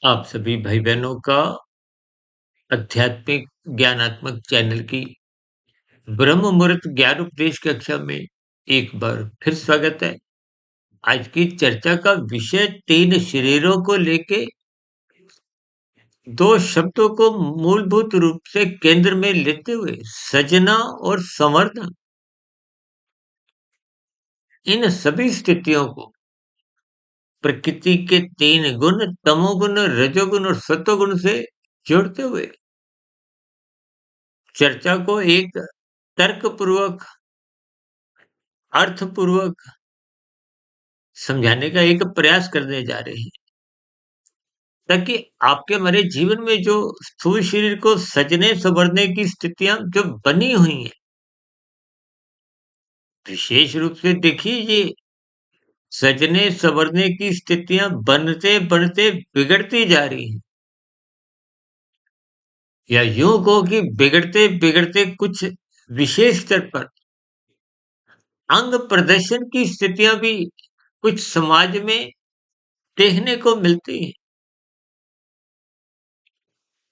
आप सभी भाई बहनों का आध्यात्मिक ज्ञानात्मक चैनल की ब्रह्म मुहूर्त ज्ञान उपदेश कक्षा में एक बार फिर स्वागत है। आज की चर्चा का विषय तीन शरीरों को लेके दो शब्दों को मूलभूत रूप से केंद्र में लेते हुए सजना और संवर्धन, इन सभी स्थितियों को प्रकृति के तीन गुण तमोगुण, रजोगुण और सत्वगुण से जोड़ते हुए चर्चा को एक तर्कपूर्वक, अर्थपूर्वक समझाने का एक प्रयास करने जा रहे हैं, ताकि आपके हमारे जीवन में जो स्थूल शरीर को सजने संवरने की स्थितियां जो बनी हुई हैं, विशेष रूप से देखिए ये सजने संवरने की स्थितियां बनते बनते बिगड़ती जा रही हैं, या यूं कहो कि बिगड़ते बिगड़ते कुछ विशेष स्तर पर अंग प्रदर्शन की स्थितियां भी कुछ समाज में देखने को मिलती हैं,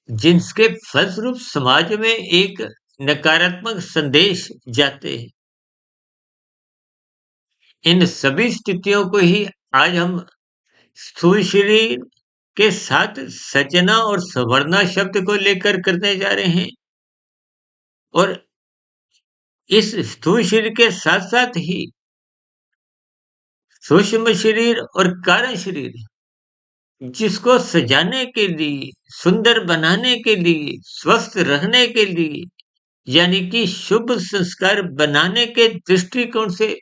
जिसके फलस्वरूप समाज में एक नकारात्मक संदेश जाते हैं। इन सभी स्थितियों को ही आज हम स्थूल शरीर के साथ सजना और संवरना शब्द को लेकर करने जा रहे हैं, और इस स्थूल शरीर के साथ साथ ही सूक्ष्म शरीर और कारण शरीर, जिसको सजाने के लिए, सुंदर बनाने के लिए, स्वस्थ रहने के लिए, यानी कि शुभ संस्कार बनाने के दृष्टिकोण से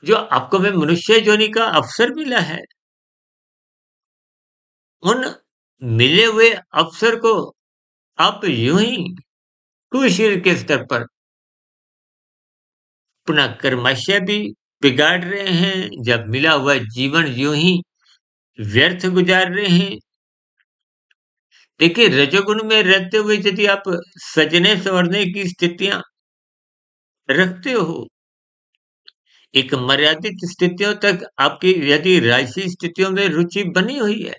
जो आपको में मनुष्य जोनि का अवसर मिला है, उन मिले हुए अवसर को आप यूं ही कुशील के स्तर पर अपना कर्माशय भी बिगाड़ रहे हैं, जब मिला हुआ जीवन यूं ही व्यर्थ गुजार रहे हैं। देखिए, रजोगुण में रहते हुए यदि आप सजने संवरने की स्थितियां रखते हो, एक मर्यादित स्थितियों तक आपकी यदि राशि स्थितियों में रुचि बनी हुई है,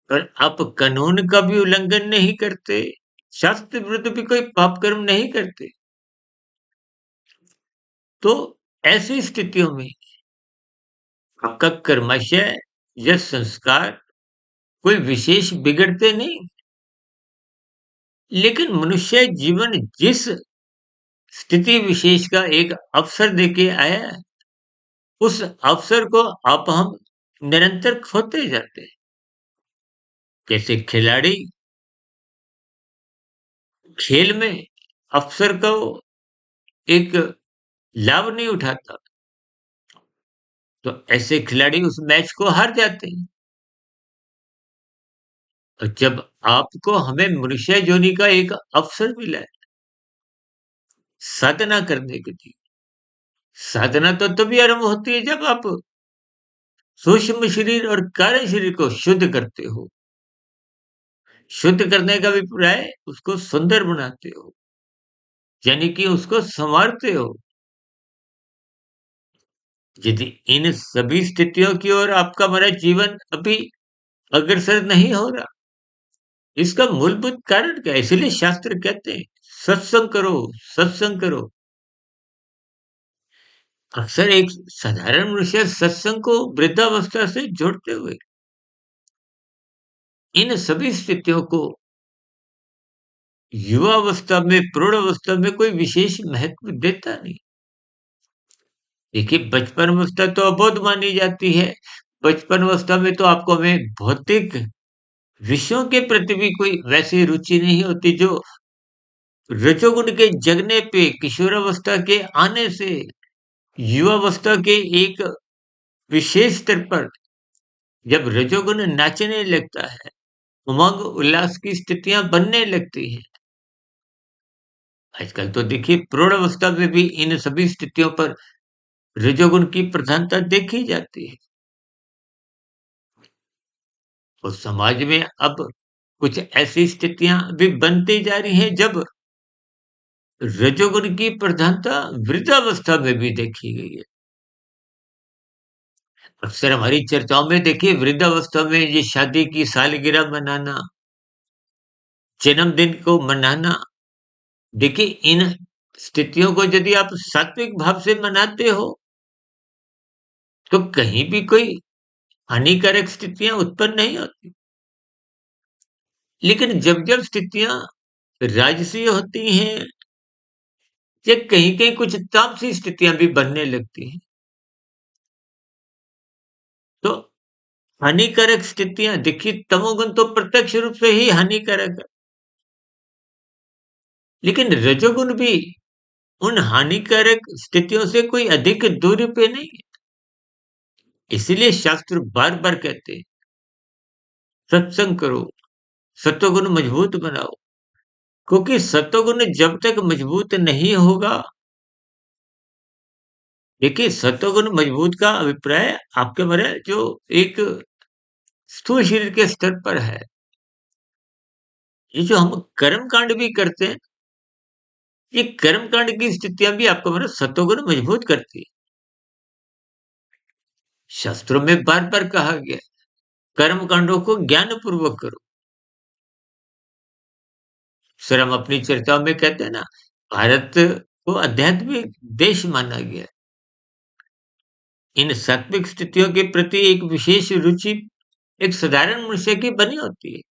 और आप कानून का भी उल्लंघन नहीं करते, शास्त्र विरुद्ध भी कोई पाप कर्म नहीं करते, तो ऐसी स्थितियों में आपका कर्माशय या संस्कार कोई विशेष बिगड़ते नहीं। लेकिन मनुष्य जीवन जिस स्थिति विशेष का एक अवसर देके आया है, उस अवसर को आप हम निरंतर खोते जाते हैं। जैसे खिलाड़ी खेल में अवसर को एक लाभ नहीं उठाता, तो ऐसे खिलाड़ी उस मैच को हार जाते हैं। और जब आपको हमें मनुष्य योनि का एक अवसर मिला है साधना करने के लिए, साधना तो तभी आरंभ होती है जब आप सूक्ष्म शरीर और कार्य शरीर को शुद्ध करते हो। शुद्ध करने का अभिप्राय उसको सुंदर बनाते हो, यानी कि उसको संवारते हो। यदि इन सभी स्थितियों की ओर आपका हमारा जीवन अभी अग्रसर नहीं हो रहा, इसका मूलभूत कारण क्या है? इसलिए शास्त्र कहते हैं सत्संग करो, सत्संग करो। अक्सर एक साधारण मनुष्य सत्संग को वृद्धावस्था से जोड़ते हुए इन सभी स्थितियों को युवावस्था में, प्रौढ़ अवस्था में कोई विशेष महत्व देता नहीं। देखिए, बचपन अवस्था तो अबोध मानी जाती है। बचपन अवस्था में तो आपको हमें भौतिक विषयों के प्रति भी कोई वैसी रुचि नहीं होती, जो रजोगुण के जगने पे, किशोरावस्था के आने से, युवावस्था के एक विशेष स्तर पर जब रजोगुण नाचने लगता है, उमंग उल्लास की स्थितियां बनने लगती हैं। आजकल तो देखिए प्रौढ़ अवस्था में भी इन सभी स्थितियों पर रजोगुण की प्रधानता देखी जाती है, और समाज में अब कुछ ऐसी स्थितियां भी बनती जा रही हैं जब रजोगुण की प्रधानता वृद्धावस्था में भी देखी गई है। अक्सर हमारी चर्चाओं में देखिए वृद्धावस्था में ये शादी की सालगिरह मनाना, जन्मदिन को मनाना, देखिए इन स्थितियों को यदि आप सात्विक भाव से मनाते हो, तो कहीं भी कोई हानिकारक स्थितियाँ उत्पन्न नहीं होती। लेकिन जब-जब स्थितियाँ राजसीय होती हैं या कहीं-कहीं कुछ तामसी स्थितियाँ भी बनने लगती हैं, तो हानिकारक स्थितियाँ देखिए तमोगुण तो प्रत्यक्ष रूप से ही हानिकारक है, लेकिन रजोगुण भी उन हानिकारक स्थितियों से कोई अधिक दूरी पे नहीं है। इसीलिए शास्त्र बार-बार कहते हैं, सत्संग करो, सत्वगुण मजबूत बनाओ, क्योंकि सत्वगुण जब तक मजबूत नहीं होगा, देखिए सत्वगुण मजबूत का अभिप्राय आपके मेरे जो एक स्थूल शरीर के स्तर पर है। ये जो हम कर्म कांड भी करते हैं, ये कर्म कांड की स्थितियां भी आपको मेरा सत्वगुण मजबूत करती है। शास्त्रों में बार-बार कहा गया है, कर्म कांडों को ज्ञान पूर्वक करो। सर हम अपनी चर्चाओं में कहते हैं ना, भारत को आध्यात्मिक देश माना गया है। इन सात्विक स्थितियों के प्रति एक विशेष रुचि एक साधारण मनुष्य की बनी होती है।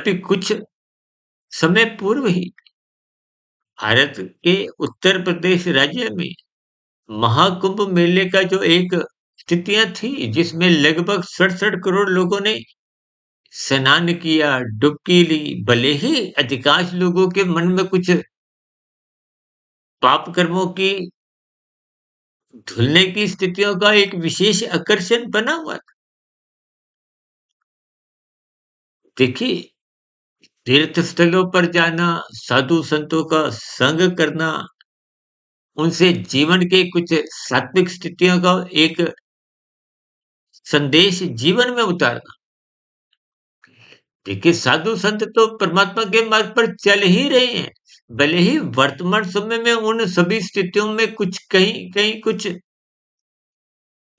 अभी कुछ समय पूर्व ही भारत के उत्तर प्रदेश राज्य में महाकुंभ मेले का जो एक स्थितियां थी, जिसमें लगभग 67 करोड़ लोगों ने स्नान किया, डुबकी ली, भले ही अधिकांश लोगों के मन में कुछ पाप कर्मों की धुलने की स्थितियों का एक विशेष आकर्षण बना हुआ था। देखिए, तीर्थ स्थलों पर जाना, साधु संतों का संग करना, उनसे जीवन के कुछ सात्विक स्थितियों का एक संदेश जीवन में उतारना। देखिए, साधु संत तो परमात्मा के मार्ग पर चल ही रहे हैं। भले ही वर्तमान समय में उन सभी स्थितियों में कुछ कहीं-कहीं कुछ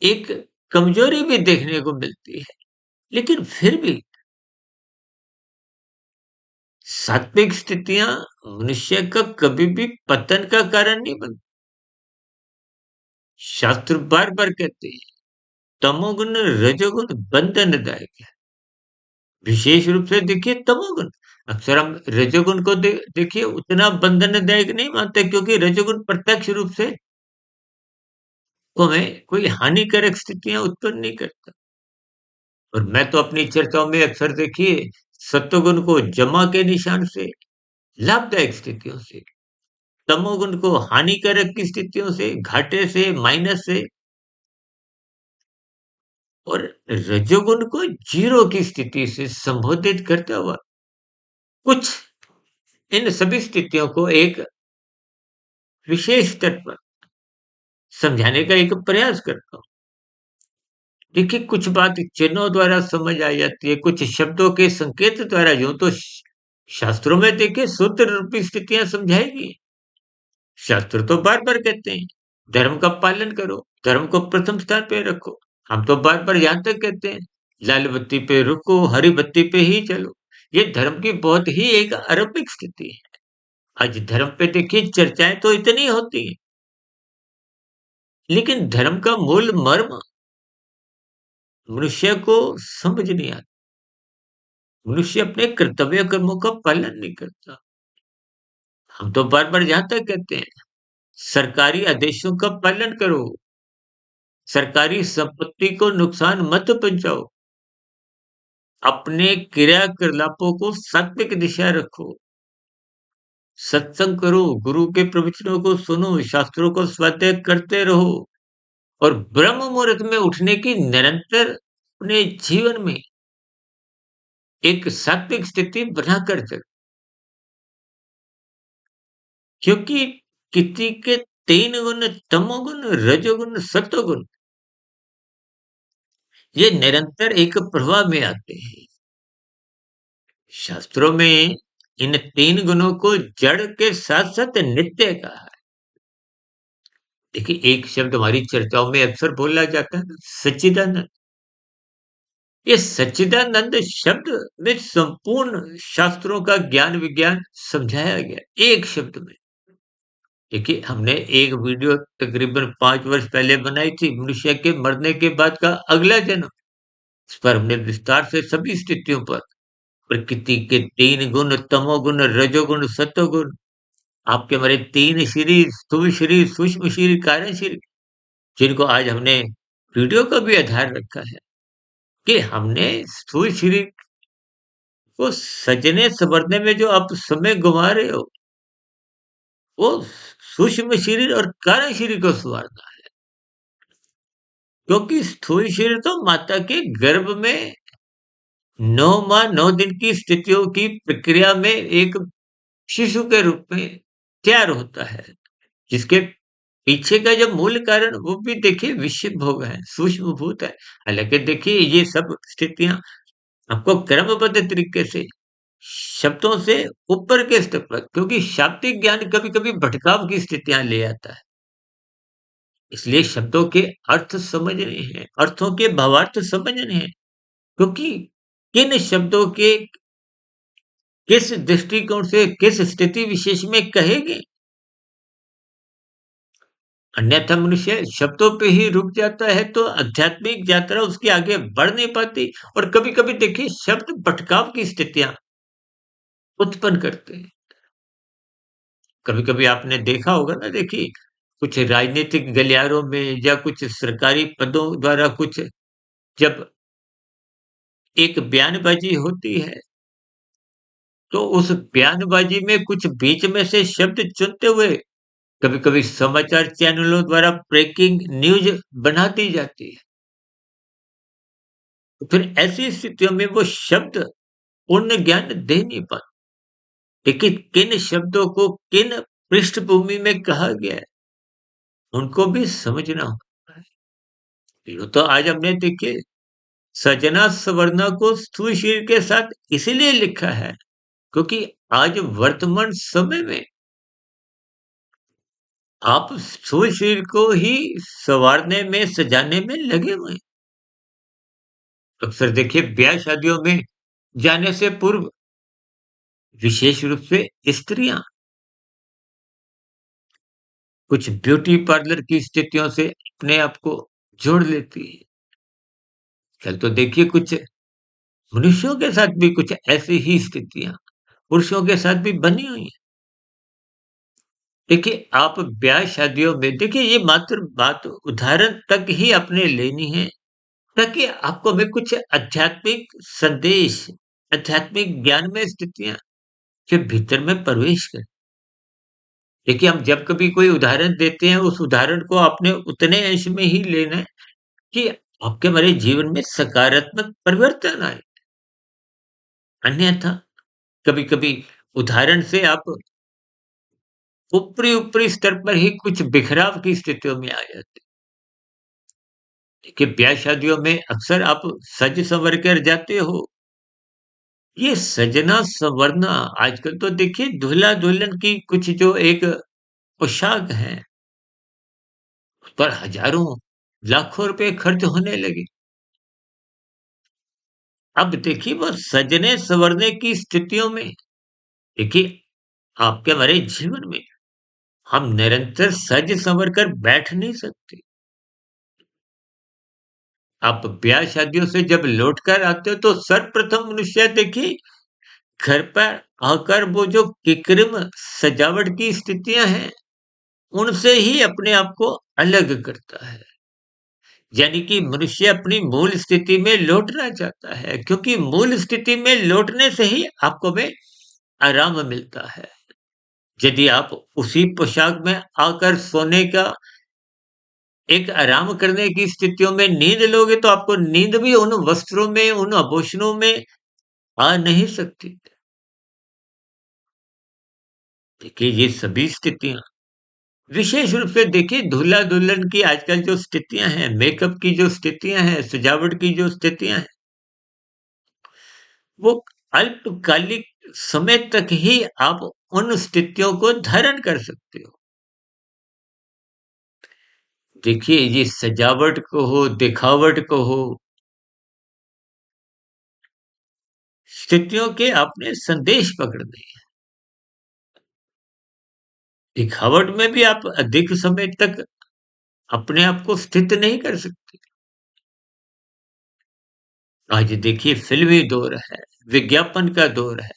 एक कमजोरी भी देखने को मिलती है। लेकिन फिर भी सात्विक स्थितियाँ मनुष्य का कभी भी पतन का कारण नहीं बनती। शास्त्र बार-बार कहते हैं, तमोगुण, रजोगुण बंधनदायक है। विशेष रूप से देखिए तमोगुण, अक्सर हम रजोगुण को देखिए उतना बंधनदायक नहीं मानते क्योंकि रजोगुण प्रत्यक्ष रूप से हमें कोई हानिकारक स्थितियाँ उत्पन्न नहीं करता। और मैं तो अपनी चर्चाओं में अक्सर देखिए सत्वगुण को जमा के निशान से, लाभदायक स्थितियों से, तमोगुण को हानिकारक की स्थितियों से, घाटे से, माइनस से और रजोगुण को जीरो की स्थिति से संबोधित करता हुआ कुछ इन सभी स्थितियों को एक विशेष स्तर पर समझाने का एक प्रयास करता हूँ। देखिए कुछ बात चिन्हों द्वारा समझ आ जाती है, कुछ शब्दों के संकेत द्वारा यूँ तो शास्त्रों में देखिए सूत्र रूपी स्थितियाँ समझाई गई हैं। शास्त्र तो बार-बार कहते हैं, धर्म का पालन करो, धर्म को प्रथम स्थान पे रखो। हम तो बार-बार यहाँ तक कहते हैं, लाल बत्ती पे रुको, हरी बत्ती पे ही चलो। ये धर्म की बहुत ही एक आरंभिक स्थिति है। आज धर्म पे देखिए चर्चाएँ तो इतनी होती हैं, लेकिन धर्म का मूल मर्म मनुष्य को समझ नहीं आता। मनुष्य अपने कर्तव्य कर्मों का पालन नहीं करता। हम तो बार-बार यहाँ तक कहते हैं, सरकारी आदेशों का पालन करो, सरकारी संपत्ति को नुकसान मत पहुँचाओ, अपने क्रियाकलापों को सात्विक दिशा रखो, सत्संग करो, गुरु के प्रवचनों को सुनो, शास्त्रों को स्वाध्याय करते रहो और ब्रह्म मुहूर्त में उठने की निरंतर अपने जीवन में एक सात्विक स्थिति बनाकर चलो। क्योंकि किसी के 3 गुण तमोगुण, रजोगुण, सत्वगुण ये निरंतर एक प्रवाह में आते हैं। शास्त्रों में इन 3 गुणों को जड़ के साथ-साथ नित्य कहा है। देखिए, एक शब्द हमारी चर्चाओं में अक्सर बोला जाता है ना, सच्चिदानंद। ये सच्चिदानंद शब्द में संपूर्ण शास्त्रों का ज्ञान विज्ञान समझाया गया एक शब्द में। देखिए, हमने एक वीडियो तकरीबन 5 वर्ष पहले बनाई थी, मनुष्य के मरने के बाद का अगला जन्म। इस पर हमने विस्तार से सभी स्थितियों पर प्रकृति के 3 गुण, तमोगुण, रजोगुण, सत्वगुण, आपके हमारे 3 शरीर, स्थूल शरीर, सूक्ष्म शरीर, कारण शरीर, जिनको आज हमने वीडियो का भी आधार रखा है कि हमने स्थूल शरीर को सजने-संवरने में जो आप समय गँवा रहे हो, वो सूक्ष्म शरीर और कारण शरीर को सँवारना है। क्योंकि स्थूल शरीर तो माता के गर्भ में 9 माह 9 दिन की स्थितियों की प्रक्रिया में एक शिशु के रूप में तैयार होता है, जिसके पीछे का जो मूल कारण वो भी देखिए विषय भोग है, सूक्ष्म भूत है। हालाँकि देखिए ये सब स्थितियाँ आपको क्रमबद्ध तरीके से शब्दों से ऊपर के स्तर पर, क्योंकि शाब्दिक ज्ञान कभी-कभी भटकाव की स्थितियाँ ले आता है। इसलिए शब्दों के अर्थ समझने हैं, अर्थों के भावार्थ समझने हैं, क्योंकि किन शब्दों के किस दृष्टिकोण से किस स्थिति विशेष में कहेंगे, अन्यथा मनुष्य शब्दों पे ही रुक जाता है तो आध्यात्मिक यात्रा उसकी आगे बढ़ नहीं पाती। और कभी-कभी देखिए शब्द भटकाव की स्थितियाँ उत्पन्न करते हैं। कभी-कभी आपने देखा होगा ना, देखिए कुछ राजनीतिक गलियारों में या कुछ सरकारी पदों द्वारा कुछ जब एक बयानबाजी होती है, तो उस बयानबाजी में कुछ बीच में से शब्द चुनते हुए कभी-कभी समाचार चैनलों द्वारा ब्रेकिंग न्यूज़ बना दी जाती है। तो फिर ऐसी स्थितियों में वो शब्द पूर्ण ज्ञान दे नहीं पाते। लेकिन किन शब्दों को किन पृष्ठभूमि में कहा गया है, उनको भी समझना होता है। यूँ तो आज हमने देखिए सजना सवरना को स्थूल शरीर के साथ इसीलिए लिखा है, क्योंकि आज वर्तमान समय में आप स्थूल शरीर को ही सँवारने में, सजाने में लगे हुए हैं। अक्सर देखिए ब्याह शादियों में जाने से पूर्व विशेष रूप से स्त्रियाँ कुछ ब्यूटी पार्लर की स्थितियों से अपने आप को जोड़ लेती हैं। कल तो देखिए कुछ मनुष्यों के साथ भी कुछ ऐसी ही स्थितियाँ पुरुषों के साथ भी बनी हुई हैं। देखिए आप ब्याह शादियों में देखिए ये मात्र बात उदाहरण तक ही आपने लेनी है, ताकि आपको में कुछ आध्यात्मिक संदेश, आध्यात्मिक ज्ञान में स्थितियाँ के भीतर में प्रवेश करें। देखिए हम जब कभी कोई उदाहरण देते हैं, उस उदाहरण को आपने उतने अंश में ही लेना है कि आपके हमारे जीवन में सकारात्मक परिवर्तन आए। अन्यथा कभी-कभी उदाहरण से आप ऊपरी-ऊपरी स्तर पर ही कुछ बिखराव की स्थितियों में आ जाते हैं। देखिए ब्याह शादियों में अक्सर आप सज संवर कर जाते हो। ये सजना संवरना आजकल तो देखिए दूल्हा-दुल्हन की कुछ जो एक पोशाक है, उस पर हज़ारों, लाखों रुपए खर्च होने लगे। अब देखिए वो सजने-संवरने की स्थितियों में देखिए आपके हमारे जीवन में हम निरंतर सज-संवर कर बैठ नहीं सकते। आप ब्याह शादियों से जब लौट कर आते हो तो सर्वप्रथम मनुष्य देखिए घर पर आकर वो जो कृत्रिम सजावट की स्थितियाँ हैं, उनसे ही अपने आप को अलग करता है। यानी कि मनुष्य अपनी मूल स्थिति में लौटना चाहता है, क्योंकि मूल स्थिति में लौटने से ही आपको में आराम मिलता है। यदि आप उसी पोशाक में आकर सोने का एक आराम करने की स्थितियों में नींद लोगे तो आपको नींद भी उन वस्त्रों में, उन आभूषणों में आ नहीं सकती। देखिए ये सभी स्थितियाँ विशेष रूप से देखिए दूल्हा-दुल्हन की आजकल जो स्थितियाँ हैं, मेकअप की जो स्थितियाँ हैं, सजावट की जो स्थितियाँ हैं, वो अल्पकालिक समय तक ही आप उन स्थितियों को धारण कर सकते हो। देखिए ये सजावट को हो, दिखावट को हो, स्थितियों के आपने संदेश पकड़ने हैं। दिखावट में भी आप अधिक समय तक अपने आप को स्थित नहीं कर सकते। आज देखिए फ़िल्मी दौर है, विज्ञापन का दौर है।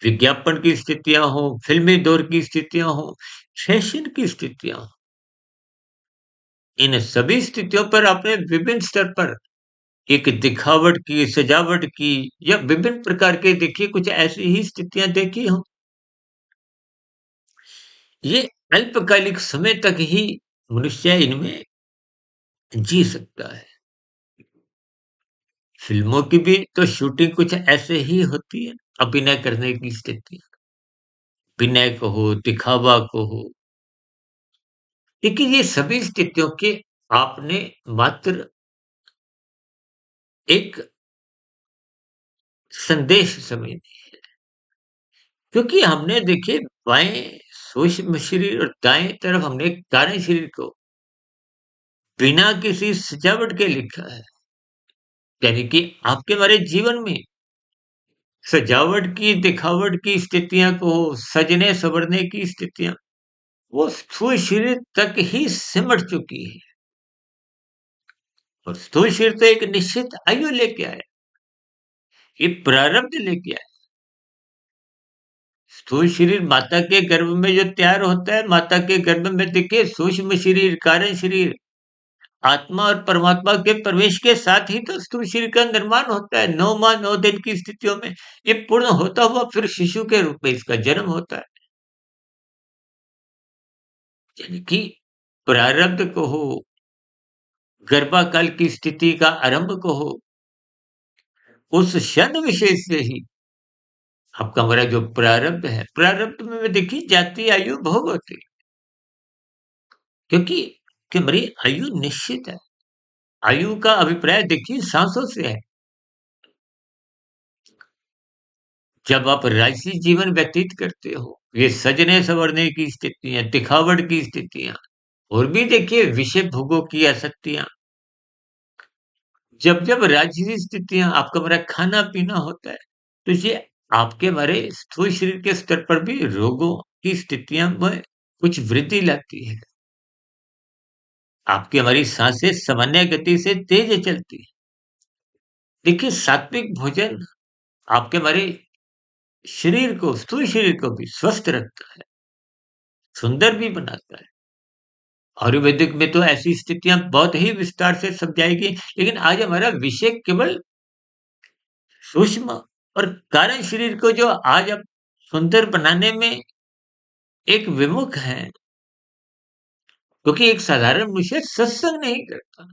विज्ञापन की स्थितियाँ हों, फ़िल्मी दौर की स्थितियाँ हों, फैशन की स्थितियाँ हों, इन सभी स्थितियों पर आपने विभिन्न स्तर पर एक दिखावट की, सजावट की या विभिन्न प्रकार के देखिए कुछ ऐसी ही स्थितियाँ देखी हों। ये अल्पकालिक समय तक ही मनुष्य इनमें जी सकता है। फ़िल्मों की भी तो शूटिंग कुछ ऐसे ही होती है, अभिनय करने की स्थिति। विनय को हो, दिखावा को हो। देखिए ये सभी स्थितियों के आपने मात्र एक संदेश समझनी है। क्योंकि हमने देखिए बाएँ सूक्ष्म शरीर और दाएँ तरफ हमने कारण शरीर को बिना किसी सजावट के लिखा है। यानी कि आपके हमारे जीवन में सजावट की, दिखावट की स्थितियाँ को सजने-संवरने की स्थितियाँ, वो स्थूल शरीर तक ही सिमट चुकी है। और स्थूल शरीर तो एक निश्चित आयु लेके आया, ये प्रारब्ध लेके आया। स्थूल शरीर माता के गर्भ में जो तैयार होता है, माता के गर्भ में देखिए सूक्ष्म शरीर, कारण शरीर, आत्मा और परमात्मा के प्रवेश के साथ ही तो स्थूल शरीर का निर्माण होता है। 9 माह 9 दिन की स्थितियों में ये पूर्ण होता हुआ फिर शिशु के रूप में इसका जन्म होता है। यानी कि प्रारब्ध को हो, गर्भाकाल की स्थिति का आरंभ को हो, उस क्षण विशेष से ही आपका हमारा जो प्रारब्ध है, प्रारब्ध में देखिए जाति, आयु, भोग होती है। क्योंकि कि हमारी आयु निश्चित है। आयु का अभिप्राय देखिए सांसों से है। जब आप राजसी जीवन व्यतीत करते हो, ये सजने-संवरने की स्थितियाँ, दिखावट की स्थितियाँ और भी देखिए विषय भोगों की आसक्तियाँ, जब राजसी स्थितियाँ आपका हमारा खाना-पीना होता है, तो ये आपके हमारे स्थूल शरीर के स्तर पर भी रोगों की स्थितियाँ में कुछ वृद्धि लाती है। आपकी हमारी साँसें सामान्य गति से तेज़ चलती है। देखिए सात्विक भोजन आपके हमारे शरीर को, स्थूल शरीर को भी स्वस्थ रखता है, सुंदर भी बनाता है। आयुर्वेदिक में तो ऐसी स्थितियाँ बहुत ही विस्तार से समझाई गई, लेकिन आज हमारा विषय केवल सूक्ष्म और कारण शरीर को जो आज आप सुंदर बनाने में एक विमुख हैं, क्योंकि एक साधारण मनुष्य सत्संग नहीं करता।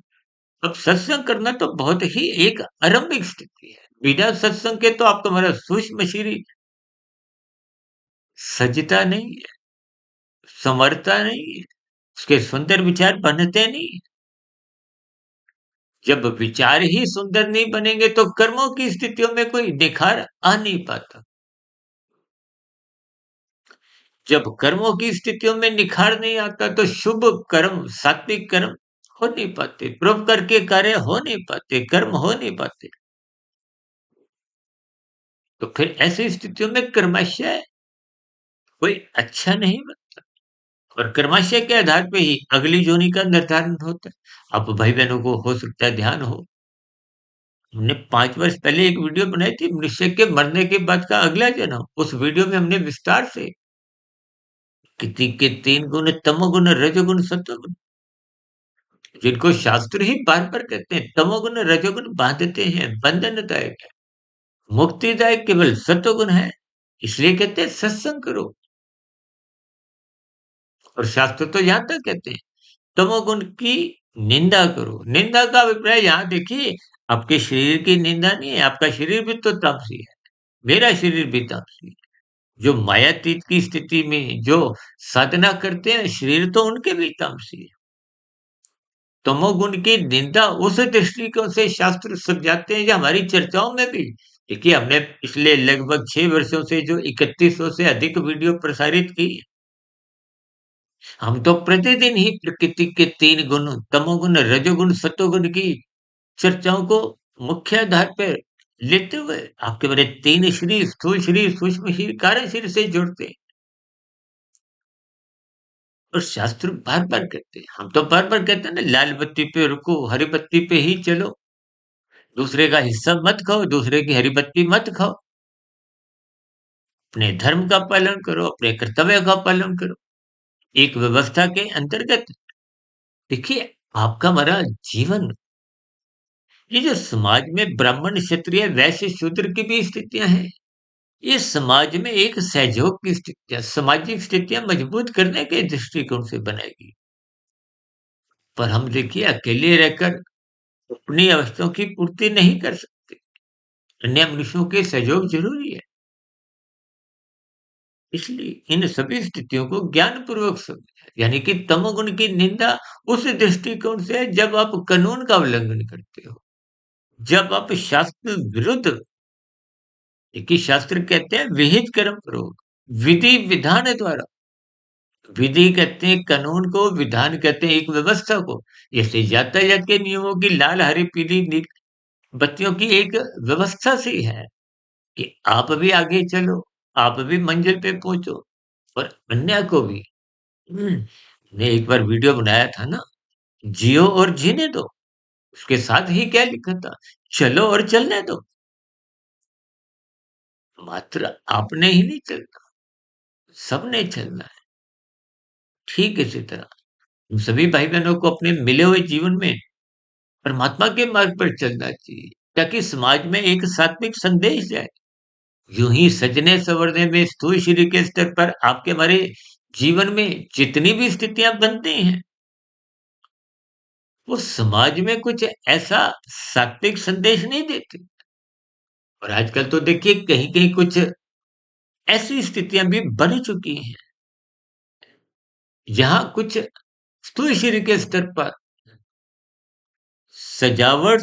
अब सत्संग करना तो बहुत ही एक आरंभिक स्थिति है। बिना सत्संग के तो आप तुम्हारा सूक्ष्म शरीर सजता नहीं है, संवरता नहीं है, उसके सुंदर विचार बनते नहीं है। जब विचार ही सुंदर नहीं बनेंगे तो कर्मों की स्थितियों में कोई निखार आ नहीं पाता। जब कर्मों की स्थितियों में निखार नहीं आता तो शुभ कर्म, सात्विक कर्म हो नहीं पाते, परोपकार के कार्य हो नहीं पाते, कर्म हो नहीं पाते। तो फिर ऐसी स्थितियों में कर्माशय कोई अच्छा नहीं बनता और कर्माशय के आधार पे ही अगली जोनी का निर्धारण होता है। अब भाई बहनों को हो सकता है ध्यान हो, हमने 5 वर्ष पहले एक वीडियो बनाई थी मनुष्य के मरने के बाद का अगला जन्म। उस वीडियो में हमने विस्तार से किसी के 3 गुण तमोगुण, रजोगुण, सत्वगुण जिनको शास्त्र ही बार-बार कहते हैं, तमोगुण, रजोगुण बांधते हैं, बंधनदायक है। मुक्तिदायक केवल सत्वगुण है। इसलिए कहते हैं सत्संग करो और शास्त्र तो यहाँ तक कहते हैं तमोगुण की निंदा करो। निंदा का अभिप्राय यहाँ देखिए आपके शरीर की निंदा नहीं है, आपका शरीर भी तो तामसी है, मेरा शरीर भी तामसी है। जो मायातीत की स्थिति में जो साधना करते हैं, शरीर तो उनके भी तामसी है। तमोगुण की निंदा उस दृष्टिकोण से शास्त्र समझाते हैं, जो हमारी चर्चाओं में भी देखिए हमने पिछले लगभग 6 वर्षों से जो 3100 से अधिक वीडियो प्रसारित की, हम तो प्रतिदिन ही प्रकृति के 3 गुण तमोगुण, रजोगुण, सतोगुण की चर्चाओं को मुख्य आधार पर लेते हुए आपके बारे 3 शरीर, स्थूल शरीर, सूक्ष्म शरीर, कारण शरीर से जोड़ते हैं और शास्त्र बार-बार कहते हैं। हम तो बार-बार कहते हैं ना, लाल बत्ती पे रुको, हरी बत्ती पे ही चलो, दूसरे का हिस्सा मत खाओ, दूसरे की हरी बत्ती मत खाओ, अपने धर्म का पालन करो, अपने कर्तव्य का पालन करो। एक व्यवस्था के अंतर्गत देखिए आपका हमारा जीवन, ये जो समाज में ब्राह्मण, क्षत्रिय, वैश्य, शूद्र की भी स्थितियाँ हैं, ये समाज में एक सहयोग की स्थितियाँ, सामाजिक स्थितियाँ मजबूत करने के दृष्टिकोण से बनाएगी। पर हम देखिए अकेले रहकर अपनी आवश्यकताओं की पूर्ति नहीं कर सकते। अन्य मनुष्यों के सहयोग ज़रूरी है। इसलिए इन सभी स्थितियों को ज्ञानपूर्वक समझें। यानी कि तमोगुण की निंदा उस दृष्टिकोण से है जब आप कानून का उल्लंघन करते हो। जब आप शास्त्र विरुद्ध, देखिए शास्त्र कहते हैं विहित कर्म करो, विधि विधान द्वारा। विधि कहते हैं कानून को, विधान कहते हैं एक व्यवस्था को। जैसे यातायात के नियमों की लाल, हरी, पीली, नीली बत्तियों की एक व्यवस्था सी है कि आप भी आगे चलो, आप भी मंजिल पे पहुँचो और अन्य को भी। ने एक बार वीडियो बनाया था ना, जियो और जीने दो। उसके साथ ही क्या लिखा था? चलो और चलने दो। मात्र आपने ही नहीं चलना, सबने चलना है। ठीक इसी तरह हम सभी भाई-बहनों को अपने मिले हुए जीवन में परमात्मा के मार्ग पर चलना चाहिए, ताकि समाज में एक सात्विक संदेश जाए। यूं ही सजने संवरने में स्थूल शरीर के स्तर पर आपके हमारे जीवन में जितनी भी स्थितियां बनती हैं, वो समाज में कुछ ऐसा सात्विक संदेश नहीं देती। और आजकल तो देखिए कहीं कहीं कुछ ऐसी स्थितियां भी बन चुकी हैं जहां कुछ स्थूल शरीर के स्तर पर सजावट,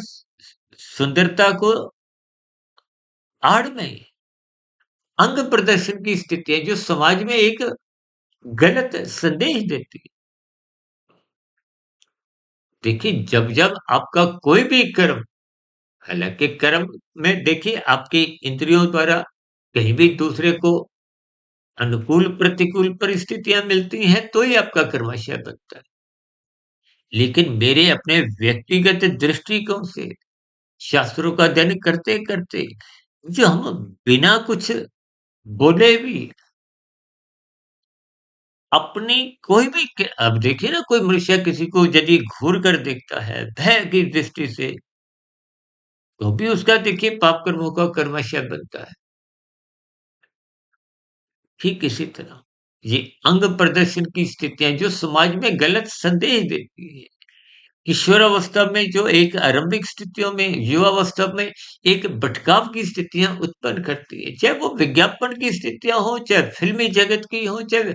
सुंदरता को आड़ में अंग प्रदर्शन की स्थितियां जो समाज में एक गलत संदेश देती है। देखिए जब-जब आपका कोई भी कर्म, हालाँकि कर्म में देखिए आपकी इंद्रियों द्वारा कहीं भी दूसरे को अनुकूल प्रतिकूल परिस्थितियाँ मिलती हैं, तो ही आपका कर्माशय बनता है। लेकिन मेरे अपने व्यक्तिगत दृष्टिकोण से शास्त्रों का अध्ययन करते-करते जो हम बिना कुछ बोले भी अपनी कोई भी अब देखिए ना, कोई मनुष्य किसी को यदि घूर कर देखता है, भय की दृष्टि से, तो भी उसका देखिए पाप कर्मों का कर्माशय बनता है। ठीक इसी तरह ये अंग प्रदर्शन की स्थितियाँ जो समाज में गलत संदेश देती है। किशोरावस्था में जो एक आरंभिक स्थितियों में, युवावस्था में एक भटकाव की स्थितियाँ उत्पन्न करती है। चाहे वो विज्ञापन की स्थितियाँ हों, चाहे फ़िल्मी जगत की हों, चाहे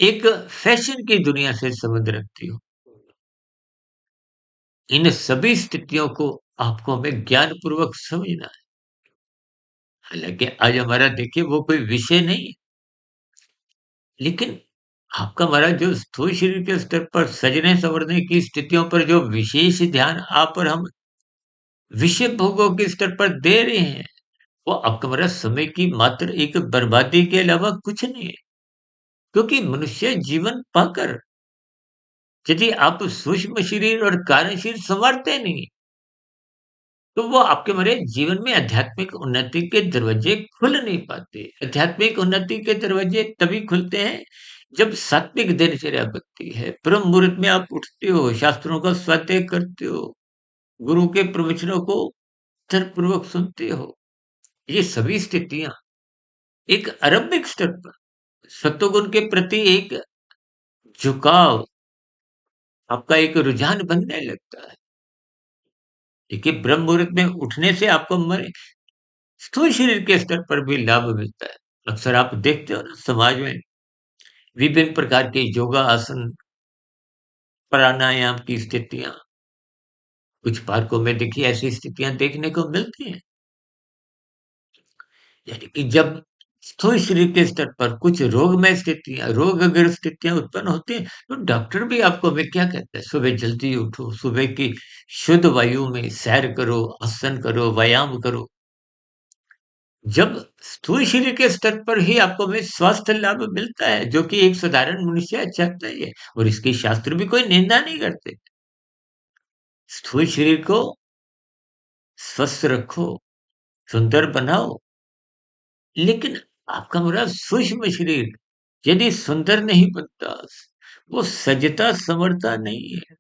एक फ़ैशन की दुनिया से संबंध रखती हो। इन सभी स्थितियों को आपको हमें ज्ञानपूर्वक समझना है। हालाँकि आज हमारा देखिए वो कोई विषय नहीं है, लेकिन आपका हमारा जो स्थूल शरीर के स्तर पर सजने-संवरने की स्थितियों पर जो विशेष ध्यान आप और हम विषय भोगों के स्तर पर दे रहे हैं, वो आपका हमारा समय की मात्र एक बर्बादी के अलावा कुछ नहीं है। क्योंकि मनुष्य जीवन पाकर यदि आप सूक्ष्म शरीर और कारण शरीर सँवारते नहीं, तो वो आपके हमारे जीवन में आध्यात्मिक उन्नति के दरवाजे खुल नहीं पाते। आध्यात्मिक उन्नति के दरवाजे तभी खुलते हैं जब सात्विक दिनचर्या बनती है। ब्रह्म मुहूर्त में आप उठते हो, शास्त्रों का स्वाध्याय करते हो, गुरु के प्रवचनों को ध्यानपूर्वक सुनते हो। ये सभी स्थितियाँ एक आरंभिक स्तर पर सत्वगुण के प्रति एक झुकाव, आपका एक रुझान बनने लगता है। देखिए ब्रह्म मुहूर्त में उठने से आपको स्थूल शरीर के स्तर पर भी लाभ मिलता है। अक्सर आप देखते हो ना समाज में विभिन्न प्रकार के योगा आसन, प्राणायाम की स्थितियाँ, कुछ पार्कों में देखिए ऐसी स्थितियाँ देखने को मिलती हैं। यानी कि जब स्थूल शरीर के स्तर पर कुछ रोग अगर स्थितियाँ उत्पन्न होती हैं, तो डॉक्टर भी आपको हमें क्या कहता है, सुबह जल्दी उठो, सुबह की शुद्ध वायु में सैर करो, आसन करो, व्यायाम करो। जब स्थूल शरीर के स्तर पर ही आपको में स्वास्थ्य लाभ मिलता है, जो कि एक साधारण मनुष्य चाहता ही है और इसकी शास्त्र भी कोई निंदा नहीं करते। स्थूल शरीर को स्वस्थ रखो, सुंदर बनाओ, लेकिन आपका पूरा सूक्ष्म शरीर यदि सुंदर नहीं बनता, वो सजता संवरता नहीं है।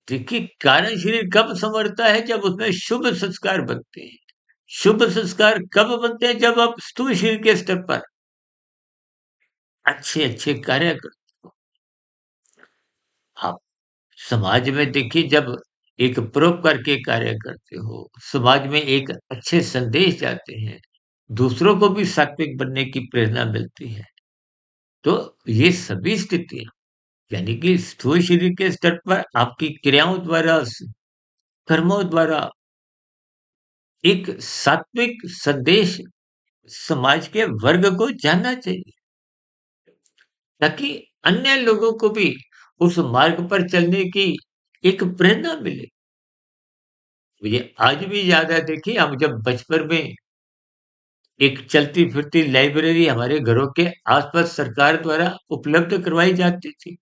देखिए, कारण शरीर कब संवरता है? जब उसमें शुभ संस्कार बनते हैं। शुभ संस्कार कब बनते हैं? जब आप स्थूल शरीर के स्तर पर अच्छे-अच्छे कार्य करते हो। आप समाज में देखिए, जब एक परोपकार के कार्य करते हो, समाज में एक अच्छे संदेश जाते हैं, दूसरों को भी सात्विक बनने की प्रेरणा मिलती है। तो ये सभी स्थितियाँ यानी कि स्थूल शरीर के स्तर पर आपकी क्रियाओं द्वारा, कर्मों द्वारा एक सात्विक संदेश समाज के वर्ग को जानना चाहिए, ताकि अन्य लोगों को भी उस मार्ग पर चलने की एक प्रेरणा मिले। मुझे आज भी याद है, देखिए, हम जब बचपन में एक चलती-फिरती लाइब्रेरी हमारे घरों के आस-पास सरकार द्वारा उपलब्ध करवाई जाती थी।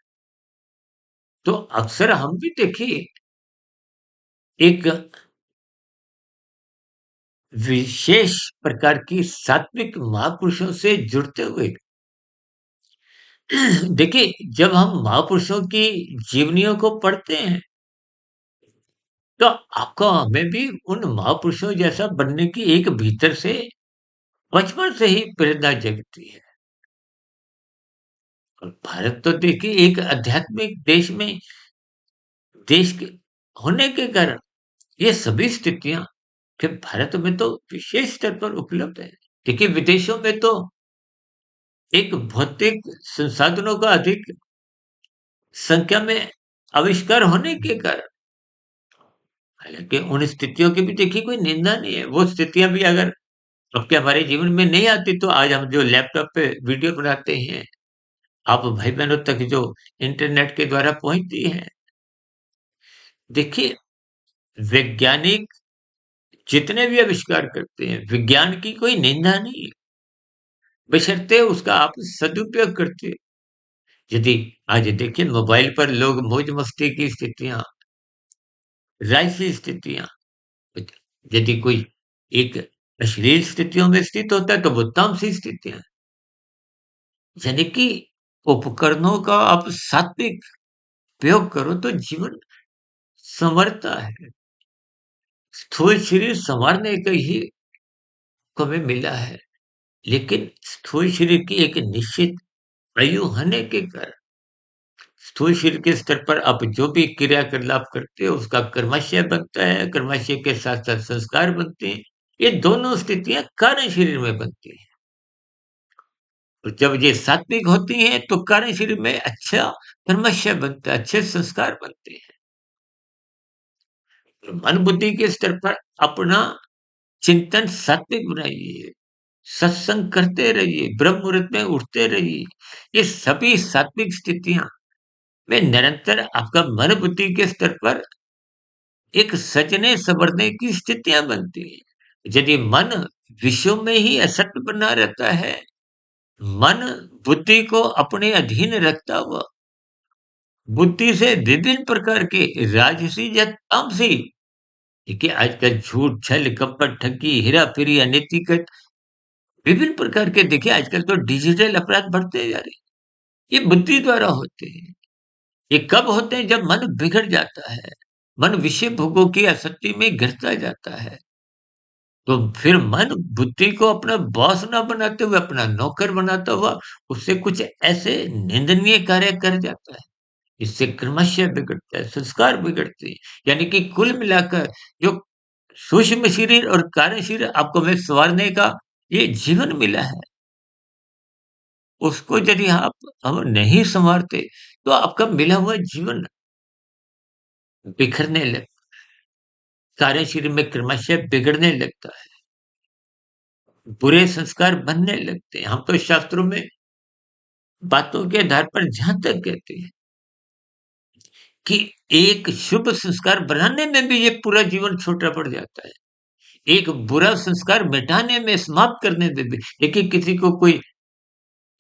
तो अक्सर हम भी देखिए एक विशेष प्रकार की सात्विक महापुरुषों से जुड़ते हुए देखिए, जब हम महापुरुषों की जीवनियों को पढ़ते हैं, तो आपको हमें भी उन महापुरुषों जैसा बनने की एक भीतर से बचपन से ही प्रेरणा जगती है। और भारत तो देखिए एक आध्यात्मिक देश के होने के कारण ये सभी स्थितियाँ कि भारत में तो विशेष स्तर पर उपलब्ध है। देखिए, विदेशों में तो एक भौतिक संसाधनों का अधिक संख्या में आविष्कार होने के कारण, हालाँकि उन स्थितियों की भी देखिए कोई निंदा नहीं है। वो स्थितियाँ भी अगर आपके हमारे जीवन में नहीं आती, तो आज हम जो लैपटॉप पे वीडियो बनाते हैं, आप भाई-बहनों तक जो इंटरनेट के द्वारा पहुँचती हैं। देखिए, वैज्ञानिक जितने भी आविष्कार करते हैं, विज्ञान की कोई निंदा नहीं है, बशर्ते उसका आप सदुपयोग करते हो। यदि आज देखिए मोबाइल पर लोग मौज-मस्ती की स्थितियाँ, रायसी स्थितियाँ, यदि कोई एक अश्लील स्थितियों में स्थित होता है, तो वो तामसी स्थितियाँ हैं। यानी कि उपकरणों का आप सात्विक उपयोग करो तो जीवन संवरता है। स्थूल शरीर संवारने का ही हमें मिला है, लेकिन स्थूल शरीर की एक निश्चित आयु होने के कारण स्थूल शरीर के स्तर पर आप जो भी क्रियाकलाप करते हो, उसका कर्माशय बनता है, कर्माशय के साथ-साथ संस्कार बनते हैं। ये दोनों स्थितियाँ कारण शरीर में बनती हैं। और जब ये सात्विक होती हैं, तो कारण शरीर में अच्छा कर्मशय बनता है, अच्छे संस्कार बनते हैं। तो मन बुद्धि के स्तर पर अपना चिंतन सात्विक बनाइए, सत्संग करते रहिए, ब्रह्म मुहूर्त में उठते रहिए। ये सभी सात्विक स्थितियाँ में निरंतर आपका मन बुद्धि के स्तर पर एक सजने-संवरने की स्थितियाँ बनती हैं। यदि मन विषयों में ही असक्त बना रहता है, मन बुद्धि को अपने अधीन रखता हुआ बुद्धि से विभिन्न प्रकार के राजसी या तामसी, देखिए आजकल झूठ, छल, कपट, ठगी, हेरा-फेरी, अनैतिकता, विभिन्न प्रकार के देखिए आजकल तो डिजिटल अपराध बढ़ते जा रहे हैं। ये बुद्धि द्वारा होते हैं। ये कब होते हैं? जब मन बिगड़ जाता है, मन विषय भोगों की आसक्ति में गिरता जाता है। तो फिर मन बुद्धि को अपना बॉस ना बनाते हुए अपना नौकर बनाता हुआ उससे कुछ ऐसे निंदनीय कार्य कर जाता है। इससे क्रमशः बिगड़ता है, संस्कार बिगड़ते हैं। यानी कि कुल मिलाकर जो सूक्ष्म शरीर और कार्य शरीर आपको हमें सँवारने का ये जीवन मिला है, उसको यदि आप हम नहीं सँवारते, तो आपका मिला हुआ जीवन बिखरने कार्य शरीर में क्रमशः बिगड़ने लगता है। बुरे संस्कार बनने लगते हैं। हम तो शास्त्रों में बातों के आधार पर जहाँ तक कहते हैं कि एक शुभ संस्कार बनाने में भी ये पूरा जीवन छोटा पड़ जाता है। एक बुरा संस्कार मिटाने में, समाप्त करने में भी। देखिए किसी को कोई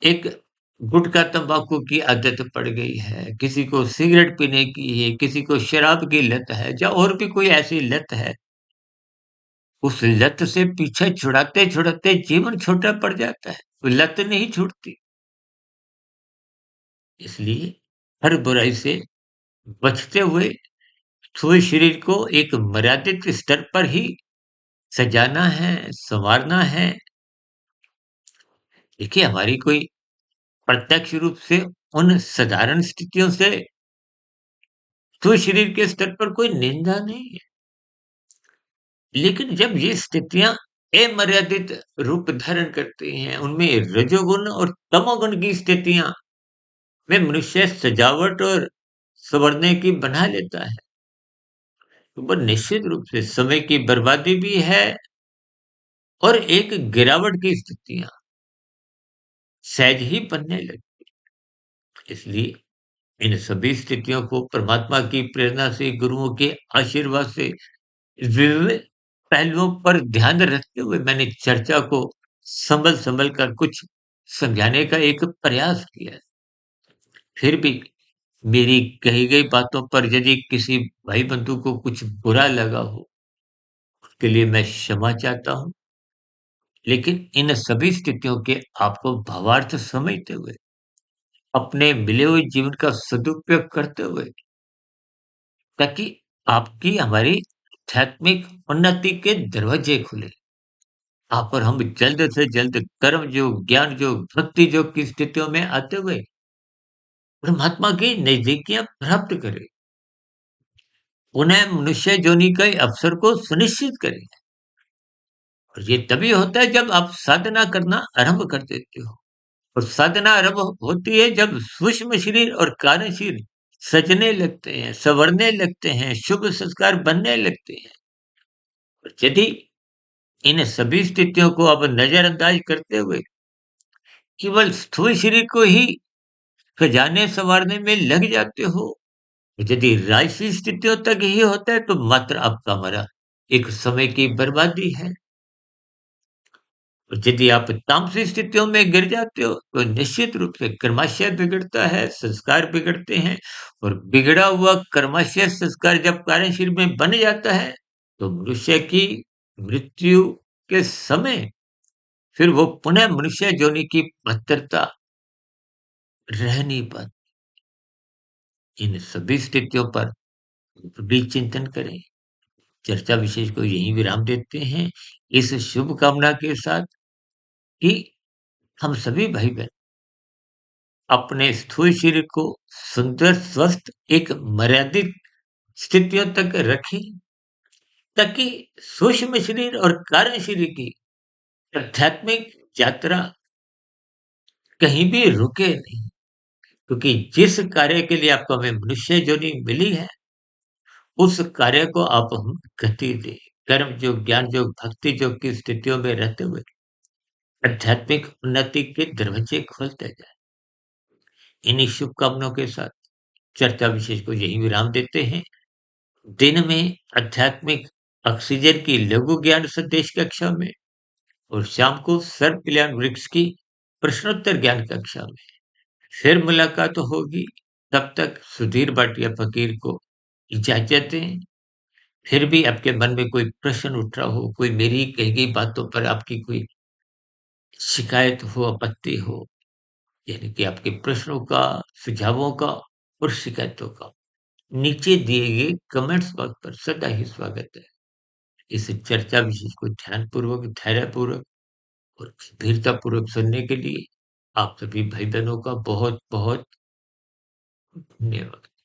एक गुटखा तंबाकू की आदत पड़ गई है, किसी को सिगरेट पीने की है, किसी को शराब की लत है या और भी कोई ऐसी लत है, उस लत से पीछे छुड़ाते-छुड़ाते जीवन छोटा पड़ जाता है। वो लत नहीं छूटती। इसलिए हर बुराई से बचते हुए स्थूल शरीर को एक मर्यादित स्तर पर ही सजाना है, सँवारना है। देखिए हमारी कोई प्रत्यक्ष रूप से उन साधारण स्थितियों से स्थूल शरीर के स्तर पर कोई निंदा नहीं है। लेकिन जब ये स्थितियाँ अमर्यादित रूप धारण करती हैं, उनमें रजोगुण और तमोगुण की स्थितियाँ में मनुष्य सजावट और सँवरने की बना लेता है, तो वो निश्चित रूप से समय की बर्बादी भी है और एक गिरावट की स्थितियाँ सहज ही बनने लगती। इसलिए इन सभी स्थितियों को परमात्मा की प्रेरणा से, गुरुओं के आशीर्वाद से विविध पहलुओं पर ध्यान रखते हुए मैंने चर्चा को संभल-संभल कर कुछ समझाने का एक प्रयास किया है। फिर भी मेरी कही गई बातों पर यदि किसी भाई बंधु को कुछ बुरा लगा हो, उसके लिए मैं क्षमा चाहता हूँ। लेकिन इन सभी स्थितियों के आपको भावार्थ समझते हुए, अपने मिले हुए जीवन का सदुपयोग करते हुए, ताकि आपकी हमारी आध्यात्मिक उन्नति के दरवाजे खुले। आप और हम जल्द से जल्द कर्म योग, ज्ञान योग, भक्ति योग की स्थितियों में आते हुए परमात्मा की नज़दीकियाँ प्राप्त करें। पुनः मनुष्य योनि के अवसर को सुनिश्चित करें। और ये तभी होता है जब आप साधना करना आरंभ कर देते हो। और साधना आरंभ होती है जब सूक्ष्म शरीर और कारण शरीर सजने लगते हैं, संवरने लगते हैं, शुभ संस्कार बनने लगते हैं। और यदि इन सभी स्थितियों को आप नज़रअंदाज करते हुए केवल स्थूल शरीर को ही सजाने संवारने में लग जाते हो, यदि राजसी स्थितियों तक ही होता है तो मात्र आपका हमारा एक समय की बर्बादी है। और यदि आप तामसिक स्थितियों में गिर जाते हो तो निश्चित रूप से कर्माशय बिगड़ता है, संस्कार बिगड़ते हैं और बिगड़ा हुआ कर्माशय संस्कार जब कार्यशील में बन जाता है तो मनुष्य की मृत्यु के समय फिर वो पुनः मनुष्य योनि की पात्रता रह नहीं पाती। इन सभी स्थितियों पर भी चिंतन करें। चर्चा विशेष को यहीं विराम देते हैं इस शुभ कामना के साथ कि हम सभी भाई बहन अपने स्थूल शरीर को सुंदर स्वस्थ एक मर्यादित स्थितियों तक रखें ताकि सूक्ष्म शरीर और कारण शरीर की आध्यात्मिक यात्रा कहीं भी रुके नहीं, क्योंकि जिस कार्य के लिए आपको हमें मनुष्य योनि मिली है उस कार्य को आप हम गति दें। कर्म योग, ज्ञान योग, भक्ति योग की स्थितियों में रहते हुए आध्यात्मिक उन्नति के दरवाजे खोलते जाएं। इन्हीं शुभकामनाओं के साथ चर्चा विशेष को यहीं विराम देते हैं। दिन में आध्यात्मिक ऑक्सीजन की लघु ज्ञान संदेश कक्षा में और शाम को सर्व कल्याण वृक्ष की प्रश्नोत्तर ज्ञान कक्षा में फिर मुलाकात होगी। तब तक सुधीर भाटिया फकीर को इजाजत दें। फिर भी आपके मन में कोई प्रश्न उठ रहा हो, कोई मेरी कही गई बातों पर आपकी कोई शिकायत हो, आपत्ति हो, यानी कि आपके प्रश्नों का, सुझावों का और शिकायतों का नीचे दिए गए कमेंट्स बॉक्स पर सदा ही स्वागत है। इस चर्चा विशेष को ध्यानपूर्वक, धैर्यपूर्वक और गंभीरतापूर्वक सुनने के लिए आप सभी भाई-बहनों का बहुत-बहुत धन्यवाद।